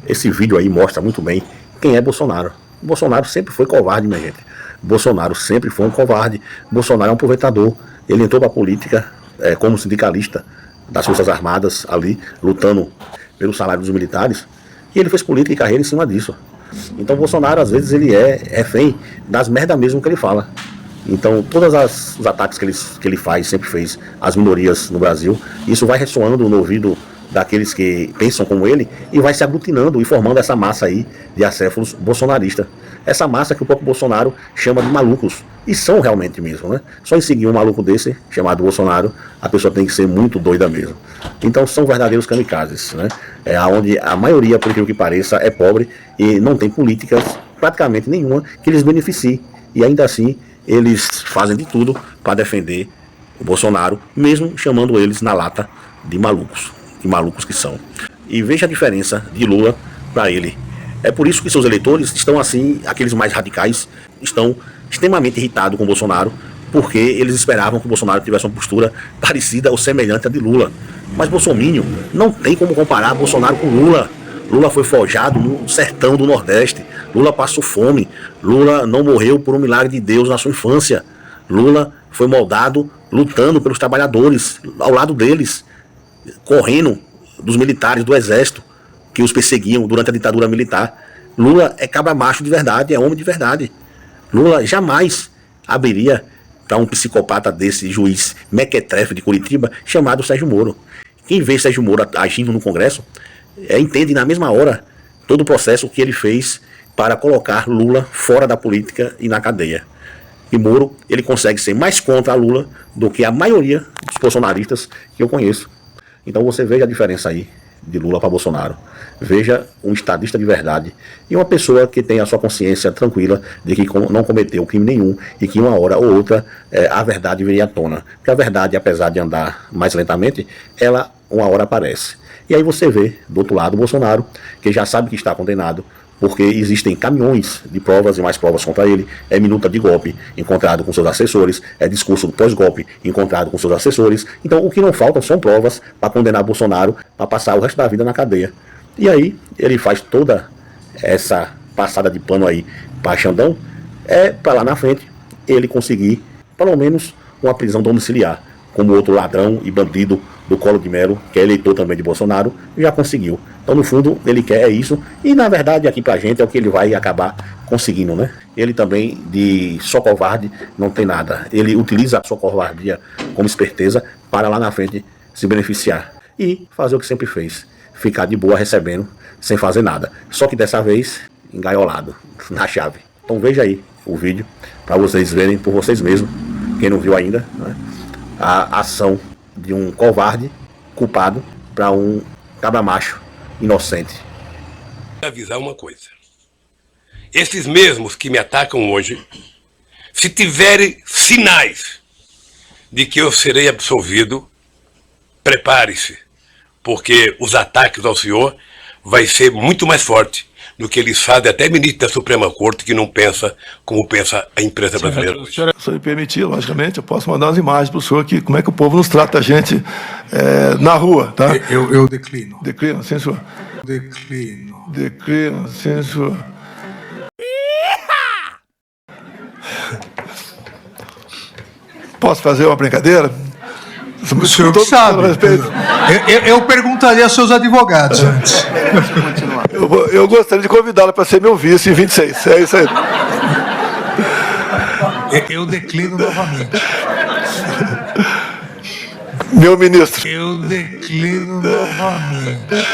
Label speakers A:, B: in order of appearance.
A: Esse vídeo aí mostra muito bem quem é Bolsonaro. Bolsonaro sempre foi covarde, minha gente. Bolsonaro sempre foi um covarde. Bolsonaro é um aproveitador. Ele entrou para a política como sindicalista das Forças Armadas ali, lutando pelo salário dos militares. E ele fez política e carreira em cima disso. Então Bolsonaro, às vezes, ele é refém das merda mesmo que ele fala. Então, todos os ataques que ele faz, sempre fez, às minorias no Brasil, isso vai ressoando no ouvido daqueles que pensam como ele e vai se aglutinando e formando essa massa aí de acéfalos bolsonaristas. Essa massa que o próprio Bolsonaro chama de malucos. E são realmente mesmo, né? Só em seguir um maluco desse, chamado Bolsonaro, a pessoa tem que ser muito doida mesmo. Então são verdadeiros kamikazes, né? Onde a maioria, por aquilo que pareça, é pobre e não tem políticas praticamente nenhuma que lhes beneficie. E ainda assim, eles fazem de tudo para defender o Bolsonaro, mesmo chamando eles na lata de malucos. De malucos que são. E veja a diferença de Lula para ele. É por isso que seus eleitores estão assim, aqueles mais radicais, estão extremamente irritados com o Bolsonaro, porque eles esperavam que o Bolsonaro tivesse uma postura parecida ou semelhante à de Lula. Mas Bolsonaro não tem como comparar Bolsonaro com Lula. Lula foi forjado no sertão do Nordeste. Lula passou fome. Lula não morreu por um milagre de Deus na sua infância. Lula foi moldado lutando pelos trabalhadores, ao lado deles, correndo dos militares do exército que os perseguiam durante a ditadura militar. Lula é cabra macho de verdade, é homem de verdade. Lula jamais abriria para um psicopata desse juiz mequetrefe de Curitiba chamado Sérgio Moro. Quem vê Sérgio Moro agindo no Congresso entende na mesma hora todo o processo que ele fez para colocar Lula fora da política e na cadeia. E Moro, ele consegue ser mais contra a Lula do que a maioria dos bolsonaristas que eu conheço. Então você veja a diferença aí de Lula para Bolsonaro. Veja um estadista de verdade e uma pessoa que tem a sua consciência tranquila de que não cometeu crime nenhum e que uma hora ou outra a verdade viria à tona. Porque a verdade, apesar de andar mais lentamente, ela uma hora aparece. E aí você vê, do outro lado, o Bolsonaro, que já sabe que está condenado, porque existem caminhões de provas e mais provas contra ele, é minuta de golpe encontrado com seus assessores, é discurso pós-golpe encontrado com seus assessores. Então o que não faltam são provas para condenar Bolsonaro, para passar o resto da vida na cadeia. E aí ele faz toda essa passada de pano aí para Xandão, para lá na frente ele conseguir pelo menos uma prisão domiciliar, como outro ladrão e bandido do Collor de Mello, que é eleitor também de Bolsonaro, já conseguiu. Então, no fundo, ele quer isso, e na verdade, aqui pra gente, é o que ele vai acabar conseguindo, né? Ele também, de só covarde, não tem nada. Ele utiliza a sua covardia como esperteza para lá na frente se beneficiar. E fazer o que sempre fez, ficar de boa recebendo, sem fazer nada. Só que dessa vez, engaiolado, na chave. Então veja aí o vídeo, para vocês verem por vocês mesmos, quem não viu ainda, né? A ação de um covarde culpado para um cabra macho inocente.
B: Vou avisar uma coisa. Esses mesmos que me atacam hoje, se tiverem sinais de que eu serei absolvido, prepare-se, porque os ataques ao senhor vai ser muito mais forte do que eles fazem até ministro da Suprema Corte, que não pensa como pensa a imprensa brasileira hoje.
C: Se me permitir, logicamente, eu posso mandar umas imagens para o senhor aqui, como é que o povo nos trata a gente na rua, tá?
D: Eu declino.
C: Declino, sim, senhor.
D: Declino.
C: Declino, sim, senhor. Posso fazer uma brincadeira?
D: O senhor que sabe. Eu perguntaria aos seus advogados antes.
C: Eu gostaria de convidá-lo para ser meu vice em 26. É isso aí.
D: Eu declino novamente.
C: Meu ministro.
D: Eu declino novamente.